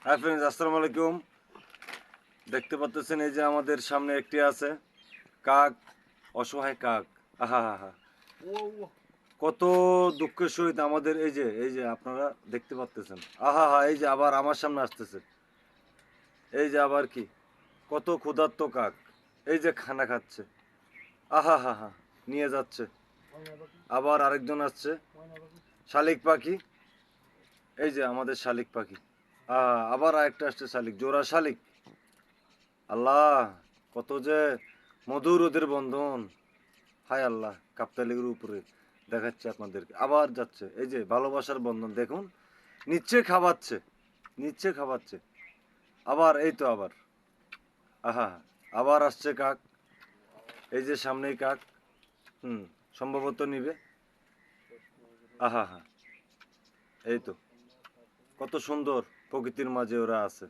Hi friends, আসসালামু আলাইকুম। দেখতে পাচ্ছেন এই যে আমাদের সামনে একটি আছে কাক, অসহায় কাক। আহা হা হা, কত দুঃখের সহিত আমাদের এই যে আপনারা দেখতে পাচ্ছেন। আহা হা, এই যে আবার আমার সামনে আসতেছে। এই যে আবার কি, কত ক্ষুধার্ত কাক, এই যে খানা খাচ্ছে। আহা হা হা, নিয়ে যাচ্ছে। আবার আরেকজন আসছে, শালিক পাখি। এই যে আমাদের শালিক পাখি। আবার আরেকটা আসছে শালিক, জোড়া শালিক। আল্লাহ, কত যে মধুর ওদের বন্ধন। হায় আল্লাহ, কাপ্তালিগের উপরে দেখাচ্ছে আপনাদেরকে। আবার যাচ্ছে, এই যে ভালোবাসার বন্ধন দেখুন, নিচ্ছে খাওয়াচ্ছে, নিচ্ছে খাওয়াচ্ছে। আবার এই তো আবার, আহা, আবার আসছে কাক। এই যে সামনেই কাক, সম্ভবত নিবে। আহা হা, এই তো কত সুন্দর প্রকৃতির মাঝে ওরা আছে।